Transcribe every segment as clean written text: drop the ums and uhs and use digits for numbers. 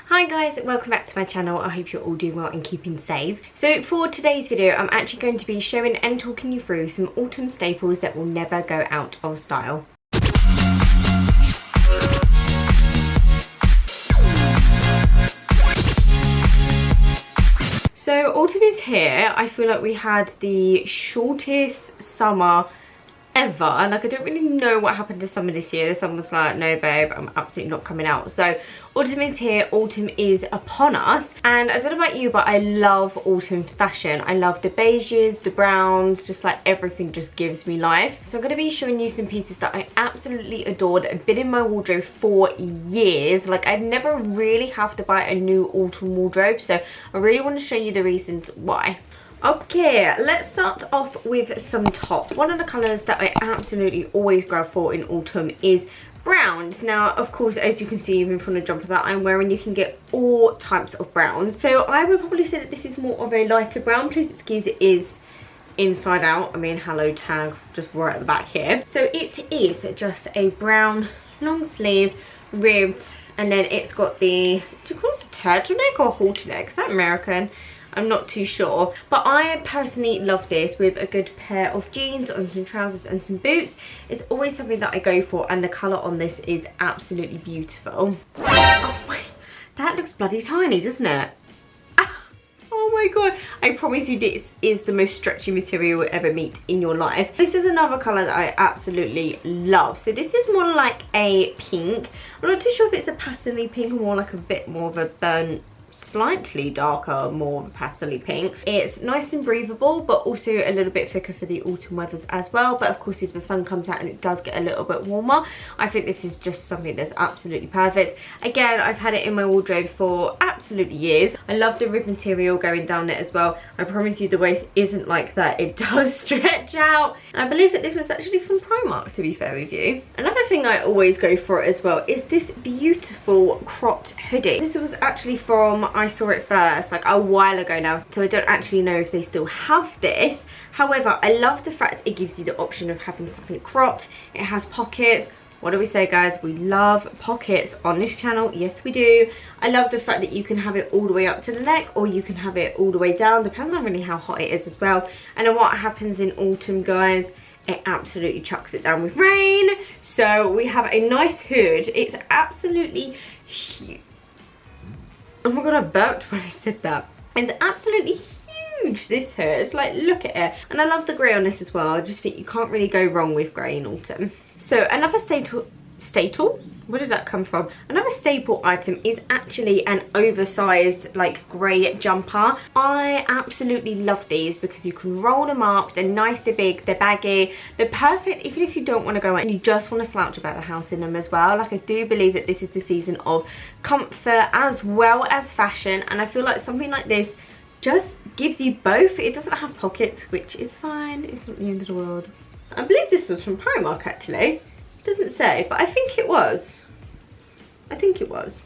Hi guys, welcome back to my channel. I hope you're all doing well and keeping safe. So for today's video, I'm actually going to be showing and talking you through some autumn staples that will never go out of style. So autumn is here. I feel like we had the shortest summer ever. Like, I don't really know what happened to summer this year. Someone was like, no babe, I'm absolutely not coming out. So autumn is here, autumn is upon us, and I don't know about you, but I love autumn fashion. I love the beiges, the browns, just like everything just gives me life. So I'm going to be showing you some pieces that I absolutely adored, have been in my wardrobe for years. Like, I'd never really have to buy a new autumn wardrobe, so I really want to show you the reasons why. Okay, let's start off with some tops. One of the colours that I absolutely always grab for in autumn is browns. Now, of course, as you can see even from the jumper that I'm wearing, you can get all types of browns. So I would probably say that this is more of a lighter brown. Please excuse, it is inside out. I mean, hello tag just right at the back here. So it is just a brown long sleeve, ribbed, and then it's got the, do you call this a turtleneck or a halter neck? Is that American? I'm not too sure, but I personally love this with a good pair of jeans on some trousers and some boots. It's always something that I go for, and the colour on this is absolutely beautiful. Oh my, that looks bloody tiny, doesn't it? Ah, oh my god, I promise you this is the most stretchy material you'll ever meet in your life. This is another colour that I absolutely love. So this is more like a pink. I'm not too sure if it's a pastel pink or more like a bit more of a burnt, slightly darker, more pastel pink. It's nice and breathable, but also a little bit thicker for the autumn weathers as well. But of course, if the sun comes out and it does get a little bit warmer, I think this is just something that's absolutely perfect. Again, I've had it in my wardrobe for absolutely years. I love the rib material going down it as well. I promise you the waist isn't like that, it does stretch out. I believe that this was actually from Primark, to be fair with you. Another thing I always go for as well is this beautiful cropped hoodie. This was actually from, I saw it first like a while ago now, so I don't actually know if they still have this. However, I love the fact it gives you the option of having something cropped. It has pockets. What do we say, guys? We love pockets on this channel. Yes, we do. I love the fact that you can have it all the way up to the neck, or you can have it all the way down. Depends on really how hot it is as well. And then what happens in autumn, guys, it absolutely chucks it down with rain. So we have a nice hood. It's absolutely huge. Oh my god, I burped when I said that. It's absolutely huge, this hood. Like, look at it. And I love the grey on this as well. I just think you can't really go wrong with grey in autumn. So another staple, where did that come from? Another staple item is actually an oversized like grey jumper. I absolutely love these because you can roll them up. They're nice, they're big, they're baggy. They're perfect even if you don't want to go out and you just want to slouch about the house in them as well. Like, I do believe that this is the season of comfort as well as fashion, and I feel like something like this just gives you both. It doesn't have pockets, which is fine. It's not the end of the world. I believe this was from Primark actually. Doesn't say, but I think it was.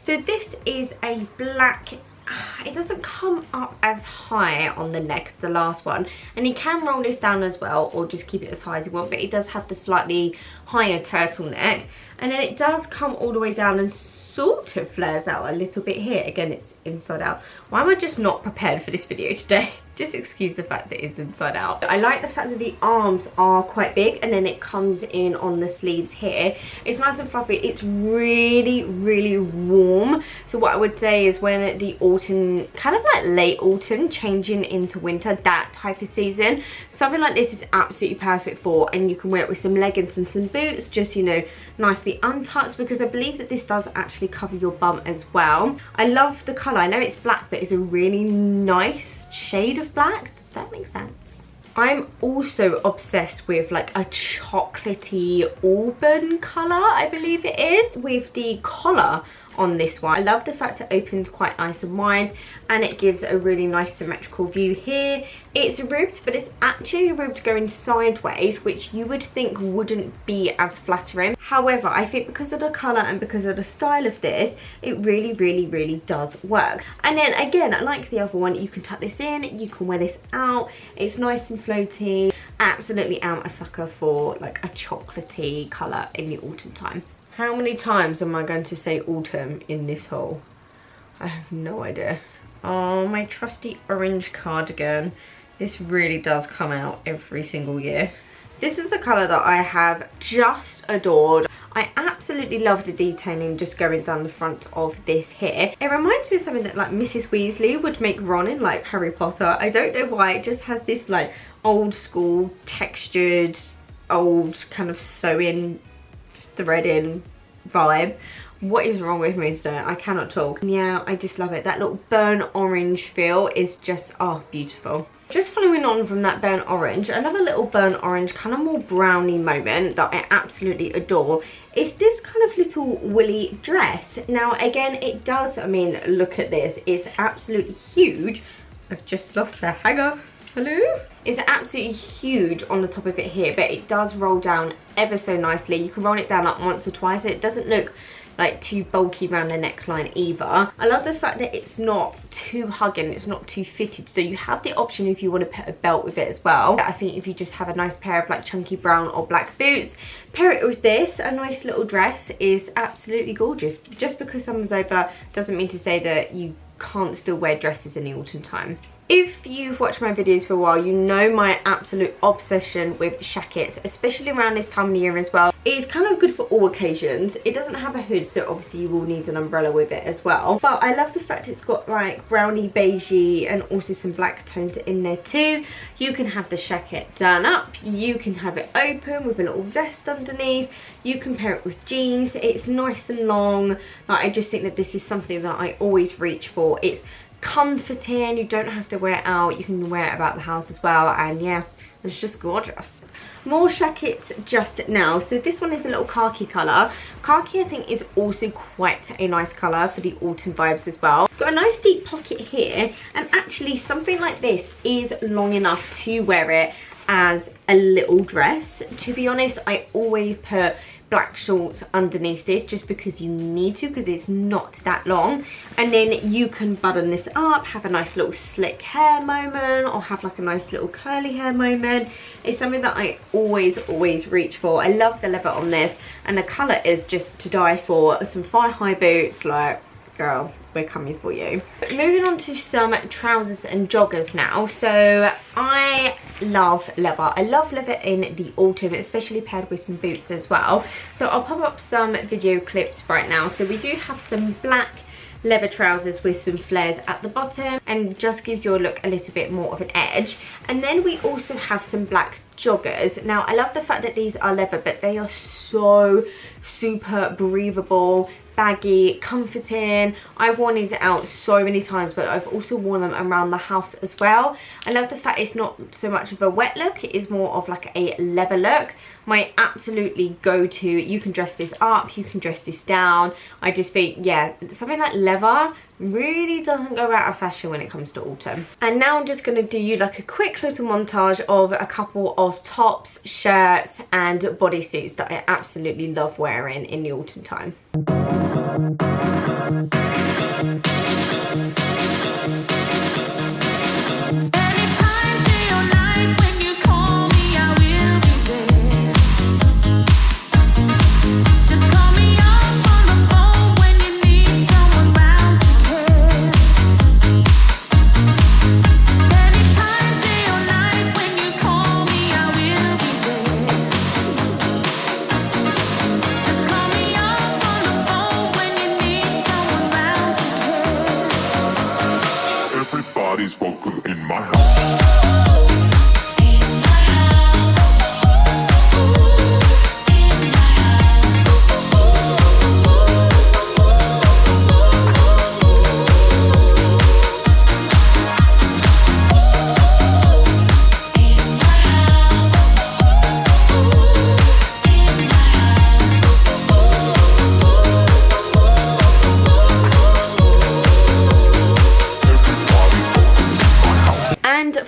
So this is a black, it doesn't come up as high on the neck as the last one, and you can roll this down as well or just keep it as high as you want, but it does have the slightly higher turtleneck, and then it does come all the way down and sort of flares out a little bit here. Again, it's inside out. Why am I just not prepared for this video today? Just excuse the fact that it's inside out. I like the fact that the arms are quite big, and then it comes in on the sleeves here. It's nice and fluffy. It's really, really warm. So what I would say is when the autumn, kind of like late autumn, changing into winter, that type of season, something like this is absolutely perfect for, and you can wear it with some leggings and some boots, just, you know, nicely untouched, because I believe that this does actually cover your bum as well. I love the colour. I know it's black, but it's a really nice shade of black. Does that make sense? I'm also obsessed with like a chocolatey auburn colour, I believe it is, with the collar on this one. I love the fact it opens quite nice and wide, and it gives a really nice symmetrical view here. It's ribbed, but it's actually ribbed going sideways, which you would think wouldn't be as flattering. However, I think because of the colour and because of the style of this, it really, really, really does work. And then again, like the other one, you can tuck this in, you can wear this out. It's nice and floaty. Absolutely am a sucker for like a chocolatey colour in the autumn time. How many times am I going to say autumn in this haul? I have no idea. Oh, my trusty orange cardigan. This really does come out every single year. This is a colour that I have just adored. I absolutely love the detailing just going down the front of this here. It reminds me of something that like Mrs. Weasley would make Ron in, like Harry Potter. I don't know why, it just has this like old school textured, old kind of sewing, threading vibe. What is wrong with me today? I cannot talk. Yeah, I just love it. That little burnt orange feel is just, oh, beautiful. Just following on from that burnt orange, another little burnt orange, kind of more browny moment that I absolutely adore is this kind of little woolly dress. Now, again, it does, I mean, look at this. It's absolutely huge. I've just lost the hanger. Hello? It's absolutely huge on the top of it here, but it does roll down ever so nicely. You can roll it down like once or twice. It doesn't look like too bulky around the neckline either. I love the fact that it's not too hugging, it's not too fitted, so you have the option if you want to put a belt with it as well. I think if you just have a nice pair of like chunky brown or black boots, pair it with this, a nice little dress is absolutely gorgeous. Just because summer's over doesn't mean to say that you can't still wear dresses in the autumn time. If you've watched my videos for a while, you know my absolute obsession with shackets, especially around this time of year as well. It's kind of good for all occasions. It doesn't have a hood, so obviously you will need an umbrella with it as well. But I love the fact it's got like browny, beigey, and also some black tones in there too. You can have the shacket done up. You can have it open with a little vest underneath. You can pair it with jeans. It's nice and long. Like, I just think that this is something that I always reach for. It's comforting, you don't have to wear it out, you can wear it about the house as well, and yeah, it's just gorgeous. More shackets just now. So this one is a little khaki colour. Khaki I think is also quite a nice colour for the autumn vibes as well. Got a nice deep pocket here, and actually something like this is long enough to wear it as a little dress. To be honest, I always put black shorts underneath this just because you need to, because it's not that long, and then you can button this up, have a nice little slick hair moment, or have like a nice little curly hair moment. It's something that I always reach for. I love the leather on this, and the colour is just to die for. Some thigh-high boots, like, girl, we're coming for you. But moving on to some trousers and joggers now. So I love leather. I love leather in the autumn, especially paired with some boots as well. So I'll pop up some video clips right now. So we do have some black leather trousers with some flares at the bottom, and just gives your look a little bit more of an edge. And then we also have some black joggers. Now I love the fact that these are leather, but they are so super breathable, baggy, comforting. I've worn these out so many times, but I've also worn them around the house as well. I love the fact it's not so much of a wet look, it is more of like a leather look. My absolutely go-to. You can dress this up, you can dress this down. I just think, yeah, something like leather really doesn't go out of fashion when it comes to autumn. And now I'm just going to do you like a quick little montage of a couple of tops, shirts and bodysuits that I absolutely love wearing in the autumn time. Welcome in my house.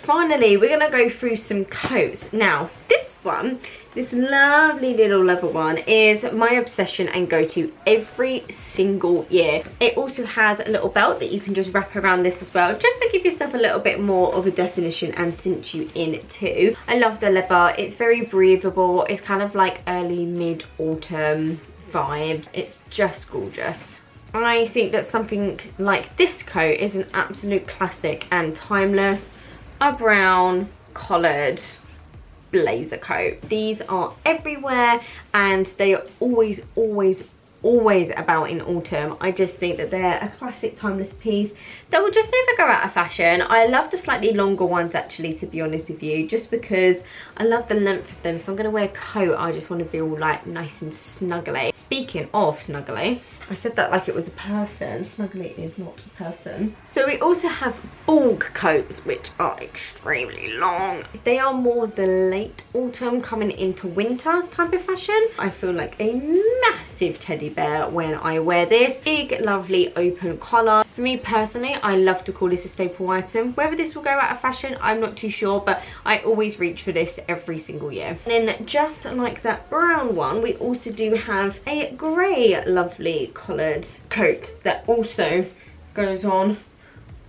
Finally, we're gonna go through some coats. Now this one, this lovely little leather one, is my obsession and go-to every single year. It also has a little belt that you can just wrap around this as well, just to give yourself a little bit more of a definition and cinch you in too. I love the leather. It's very breathable. It's kind of like early mid-autumn vibes. It's just gorgeous. I think that something like this coat is an absolute classic and timeless. A brown collared blazer coat. These are everywhere and they are always about in autumn. I just think that they're a classic timeless piece that will just never go out of fashion. I love the slightly longer ones actually, to be honest with you, just because I love the length of them. If I'm going to wear a coat, I just want to be all like nice and snuggly. Speaking of snuggly, I said that like it was a person. Snuggly is not a person. So we also have bulk coats, which are extremely long. They are more the late autumn coming into winter type of fashion. I feel like a massive teddy bear when I wear this. Big lovely open collar. For me personally, I love to call this a staple item. Whether this will go out of fashion, I'm not too sure, but I always reach for this every single year. And then just like that brown one, we also do have a grey lovely collared coat that also goes on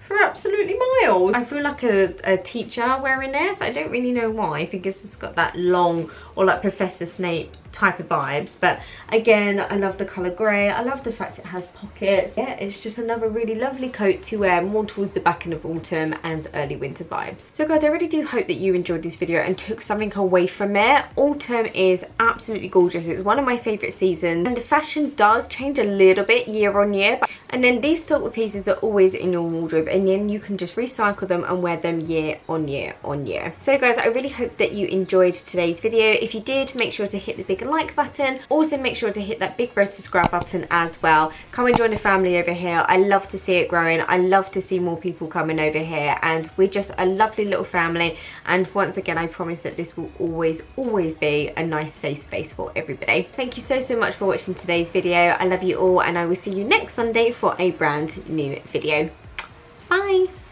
for absolutely miles. I feel like a teacher wearing this. I don't really know why. I think it's just got that long or like Professor Snape type of vibes, but again, I love the colour grey. I love the fact it has pockets. Yeah, it's just another really lovely coat to wear more towards the back end of autumn and early winter vibes. So guys, I really do hope that you enjoyed this video and took something away from it. Autumn is absolutely gorgeous. It's one of my favourite seasons, and the fashion does change a little bit year on year, and then these sort of pieces are always in your wardrobe, and then you can just recycle them and wear them year on year on year. So guys, I really hope that you enjoyed today's video. If you did, make sure to hit the big like button. Also make sure to hit that big red subscribe button as well. Come and join the family over here. I love to see it growing. I love to see more people coming over here, and we're just a lovely little family. And once again, I promise that this will always be a nice safe space for everybody. Thank you so much for watching today's video. I love you all, and I will see you next Sunday for a brand new video. Bye.